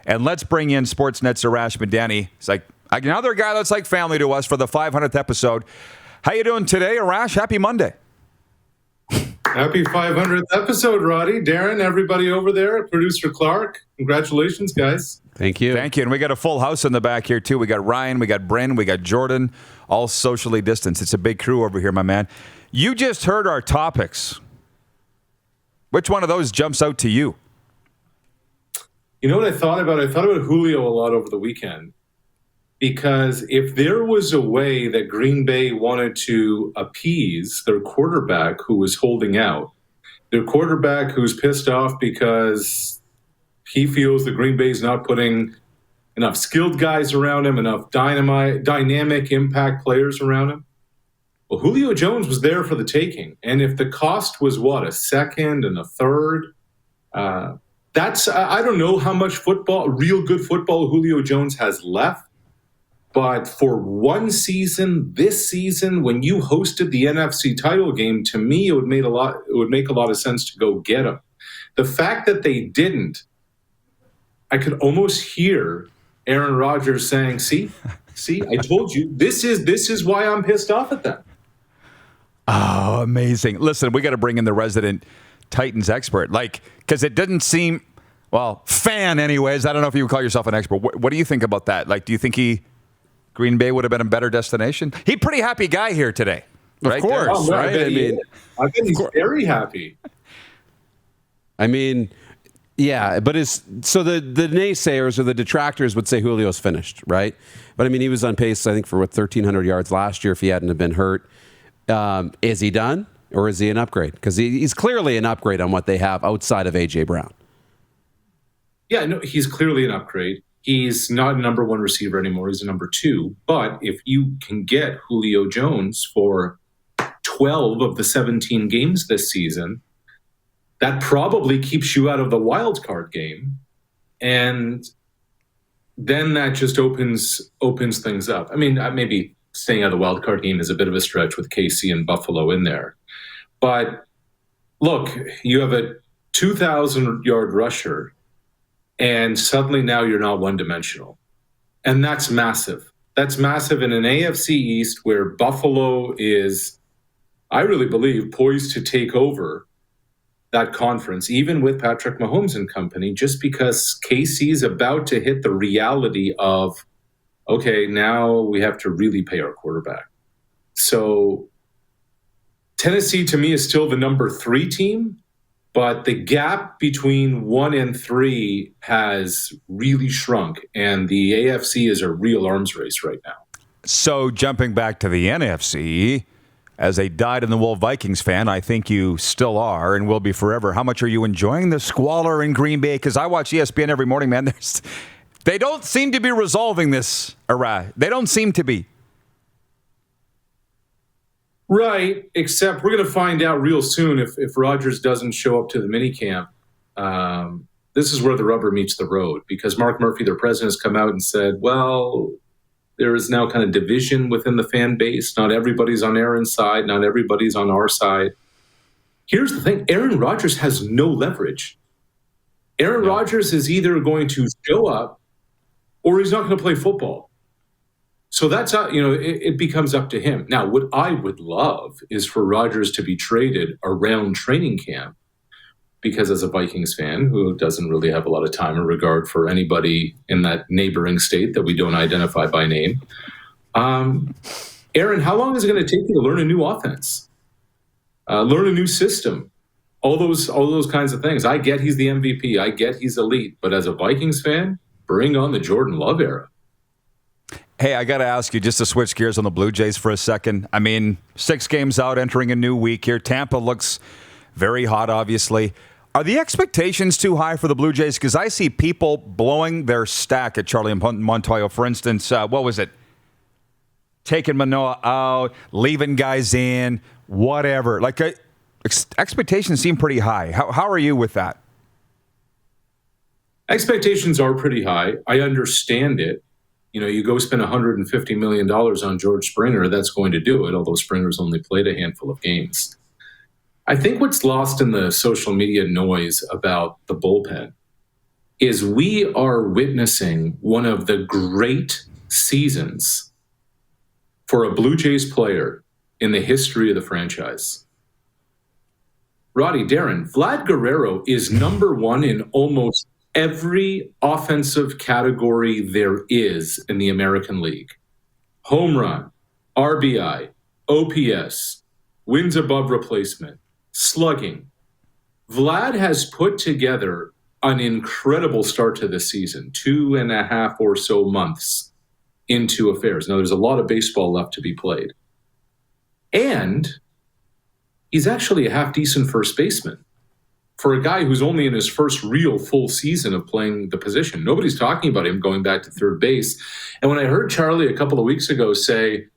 And let's bring in Sportsnet's Arash Madani. It's like another guy that's like family to us for the 500th episode. How you doing today, Arash? Happy Monday. Happy 500th episode, Roddy, Darren, everybody over there, producer Clark. Congratulations, guys. Thank you. Thank you. And we got a full house in the back here, too. We got Ryan, we got Bryn, we got Jordan, all socially distanced. It's a big crew over here, my man. You just heard our topics. Which one of those jumps out to you? You know what I thought about? I thought about Julio a lot over the weekend. Because if there was a way that Green Bay wanted to appease their quarterback who was holding out, their quarterback who's pissed off because he feels that Green Bay's not putting enough skilled guys around him, enough dynamic impact players around him. Well, Julio Jones was there for the taking. And if the cost was, a second and a third, I don't know how much real good football Julio Jones has left. But for one season, this season, when you hosted the NFC title game, to me, it would make a lot of sense to go get him. The fact that they didn't, I could almost hear Aaron Rodgers saying, see, I told you, this is why I'm pissed off at them. Oh, amazing. Listen, we got to bring in the resident Titans expert, because it didn't seem, fan anyways. I don't know if you would call yourself an expert. What do you think about that? Do you think Green Bay would have been a better destination? He's a pretty happy guy here today. Of course, right? I bet he's very happy. I mean, yeah, but so the naysayers or the detractors would say Julio's finished, right? But I mean, he was on pace, I think, for 1,300 yards last year if he hadn't have been hurt. Is he done, or is he an upgrade? Because he's clearly an upgrade on what they have outside of A.J. Brown. Yeah, no, he's clearly an upgrade. He's not a number one receiver anymore. He's a number two. But if you can get Julio Jones for 12 of the 17 games this season, that probably keeps you out of the wild card game. And then that just opens things up. I mean, maybe staying out of the wild card game is a bit of a stretch with KC and Buffalo in there. But look, you have a 2,000-yard rusher, and suddenly now you're not one-dimensional. And that's massive. That's massive in an AFC East where Buffalo is, I really believe, poised to take over that conference, even with Patrick Mahomes and company, just because KC is about to hit the reality of, okay, now we have to really pay our quarterback. So Tennessee, to me, is still the number 3 team. But the gap between 1 and 3 has really shrunk, and the AFC is a real arms race right now. So jumping back to the NFC, as a dyed-in-the-wool Vikings fan, I think you still are and will be forever. How much are you enjoying the squalor in Green Bay? Because I watch ESPN every morning, man. They don't seem to be resolving this, They don't seem to be. Right, except we're going to find out real soon if Rodgers doesn't show up to the minicamp. This is where the rubber meets the road, because Mark Murphy, their president, has come out and said, well, there is now kind of division within the fan base. Not everybody's on Aaron's side. Not everybody's on our side. Here's the thing. Aaron Rodgers has no leverage. Aaron Rodgers is either going to show up or he's not going to play football. So that's how, it becomes up to him. Now, what I would love is for Rodgers to be traded around training camp, because as a Vikings fan who doesn't really have a lot of time or regard for anybody in that neighboring state that we don't identify by name, Aaron, how long is it going to take you to learn a new offense, learn a new system, all those kinds of things? I get he's the MVP. I get he's elite. But as a Vikings fan, bring on the Jordan Love era. Hey, I got to ask you, just to switch gears on the Blue Jays for a second. I mean, 6 games out, entering a new week here. Tampa looks very hot, obviously. Are the expectations too high for the Blue Jays? Because I see people blowing their stack at Charlie Montoyo. For instance, what was it? Taking Manoah out, leaving guys in, whatever. Expectations seem pretty high. How are you with that? Expectations are pretty high. I understand it. You go spend $150 million on George Springer, that's going to do it, although Springer's only played a handful of games. I think what's lost in the social media noise about the bullpen is we are witnessing one of the great seasons for a Blue Jays player in the history of the franchise. Roddy, Darren, Vlad Guerrero is number one in almost every offensive category there is in the American League. Home run, RBI, OPS, wins above replacement, slugging. Vlad has put together an incredible start to this season, 2.5 or so months into affairs. Now, there's a lot of baseball left to be played. And he's actually a half-decent first baseman for a guy who's only in his first real full season of playing the position. Nobody's talking about him going back to third base. And when I heard Charlie a couple of weeks ago say,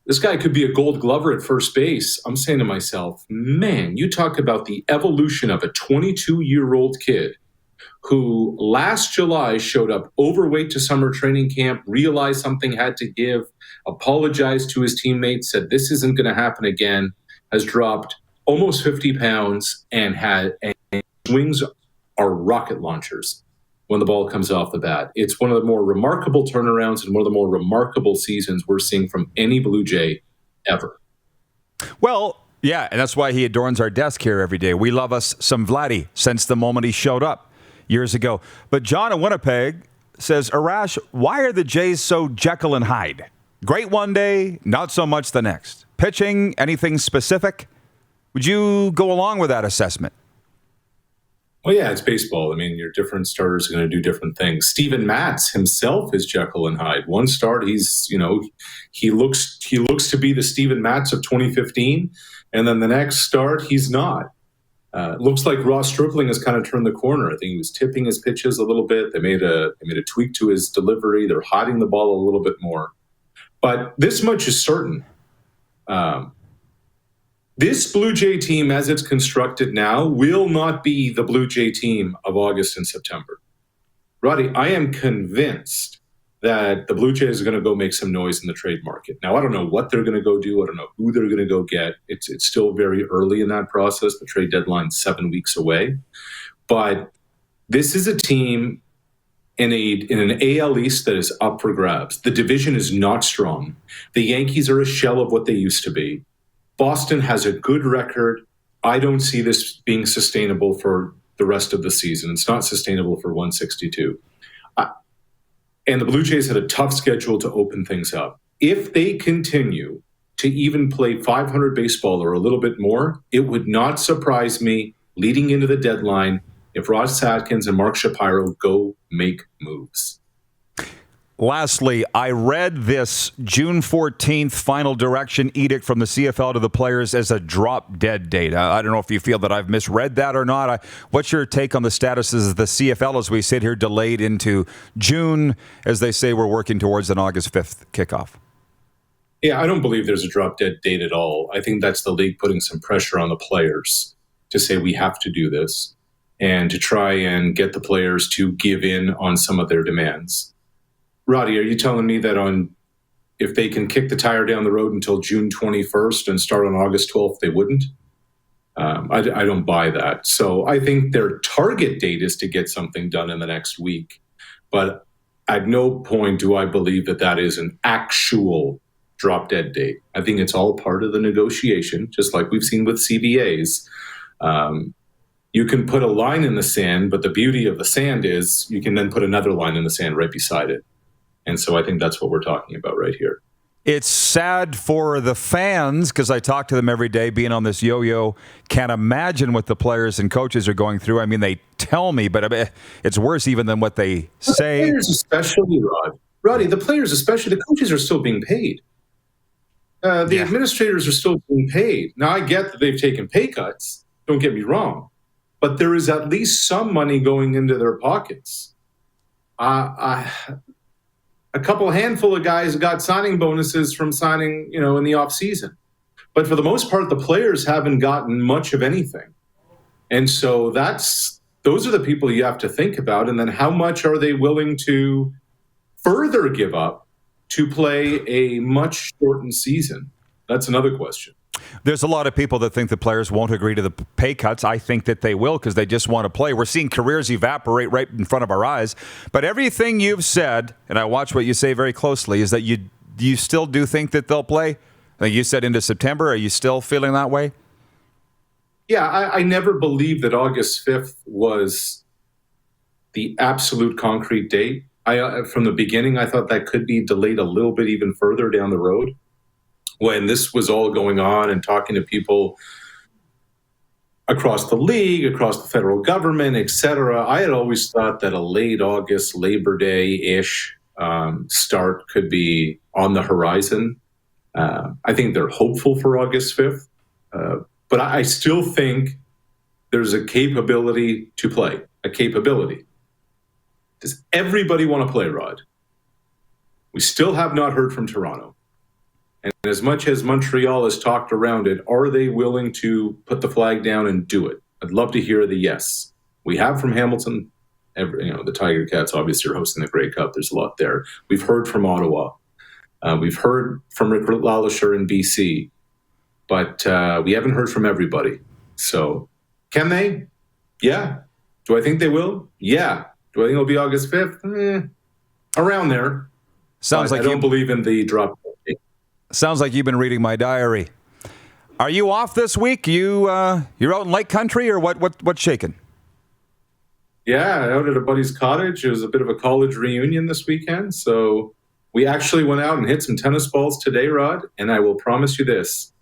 this guy could be a Gold Glover at first base, I'm saying to myself, man, you talk about the evolution of a 22-year-old kid who last July showed up overweight to summer training camp, realized something had to give, apologized to his teammates, said this isn't going to happen again, has dropped almost 50 pounds and swings are rocket launchers when the ball comes off the bat. It's one of the more remarkable turnarounds and one of the more remarkable seasons we're seeing from any Blue Jay ever. Well, yeah, and that's why he adorns our desk here every day. We love us some Vladdy since the moment he showed up years ago. But John in Winnipeg says, Arash, why are the Jays so Jekyll and Hyde? Great one day, not so much the next. Pitching, anything specific? Would you go along with that assessment? Well, yeah, it's baseball. I mean, your different starters are going to do different things. Steven Matz himself is Jekyll and Hyde. One start, he looks to be the Steven Matz of 2015, and then the next start, he's not. Looks like Ross Stripling has kind of turned the corner. I think he was tipping his pitches a little bit. They made a tweak to his delivery. They're hiding the ball a little bit more. But this much is certain. This Blue Jay team, as it's constructed now, will not be the Blue Jay team of August and September. Roddy, I am convinced that the Blue Jays are going to go make some noise in the trade market. Now, I don't know what they're going to go do. I don't know who they're going to go get. It's still very early in that process. The trade deadline's 7 weeks away. But this is a team in an AL East that is up for grabs. The division is not strong. The Yankees are a shell of what they used to be. Boston has a good record. I don't see this being sustainable for the rest of the season. It's not sustainable for 162. And the Blue Jays had a tough schedule to open things up. If they continue to even play 500 baseball or a little bit more, it would not surprise me leading into the deadline if Ross Atkins and Mark Shapiro go make moves. Lastly, I read this June 14th final direction edict from the CFL to the players as a drop-dead date. I don't know if you feel that I've misread that or not. What's your take on the status of the CFL as we sit here delayed into June, as they say we're working towards an August 5th kickoff? Yeah, I don't believe there's a drop-dead date at all. I think that's the league putting some pressure on the players to say we have to do this and to try and get the players to give in on some of their demands. Roddy, are you telling me that if they can kick the tire down the road until June 21st and start on August 12th, they wouldn't? I don't buy that. So I think their target date is to get something done in the next week. But at no point do I believe that is an actual drop-dead date. I think it's all part of the negotiation, just like we've seen with CBAs. You can put a line in the sand, but the beauty of the sand is you can then put another line in the sand right beside it. And so I think that's what we're talking about right here. It's sad for the fans because I talk to them every day being on this yo-yo. Can't imagine what the players and coaches are going through. I mean, they tell me, but it's worse even than what they say. The players especially, Roddy, the players especially, the coaches are still being paid. The administrators are still being paid. Now, I get that they've taken pay cuts. Don't get me wrong. But there is at least some money going into their pockets. A handful of guys got signing bonuses from signing, in the off season. But for the most part, the players haven't gotten much of anything. And so those are the people you have to think about. And then how much are they willing to further give up to play a much shortened season? That's another question. there's a lot of people that think the players won't agree to the pay cuts. I think that they will because they just want to play. We're seeing careers evaporate right in front of our eyes. But everything you've said, and I watch what you say very closely, is that you still do think that they'll play? Like you said, into September. Are you still feeling that way? Yeah, I never believed that August 5th was the absolute concrete date. From the beginning, I thought that could be delayed a little bit even further down the road. When this was all going on and talking to people across the league, across the federal government, et cetera, I had always thought that a late August, Labor Day-ish start could be on the horizon. I think they're hopeful for August 5th. But I still think there's a capability to play, a capability. Does everybody want to play, Rod? We still have not heard from Toronto. And as much as Montreal has talked around it, are they willing to put the flag down and do it? I'd love to hear the yes. We have from Hamilton, the Tiger Cats obviously are hosting the Grey Cup. There's a lot there. We've heard from Ottawa. We've heard from Rick Lallisher in BC. But we haven't heard from everybody. So can they? Yeah. Do I think they will? Yeah. Do I think it'll be August 5th? Around there. Sounds like I don't believe in the drop. Sounds like you've been reading my diary. Are you off this week? You're out in Lake Country, or what's shaking? Yeah, out at a buddy's cottage. It was a bit of a college reunion this weekend. So we actually went out and hit some tennis balls today, Rod. And I will promise you this.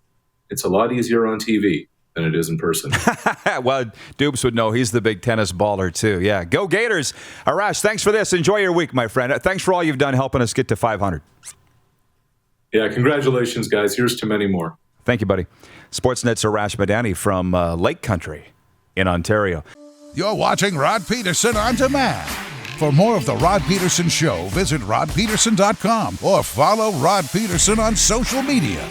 It's a lot easier on TV than it is in person. Well, Dupes would know. He's the big tennis baller, too. Yeah. Go Gators. Arash, thanks for this. Enjoy your week, my friend. Thanks for all you've done helping us get to 500. Yeah, congratulations, guys. Here's to many more. Thank you, buddy. Sportsnet's Arash Madani from Lake Country in Ontario. You're watching Rod Pedersen On Demand. For more of The Rod Pedersen Show, visit rodpedersen.com or follow Rod Pedersen on social media.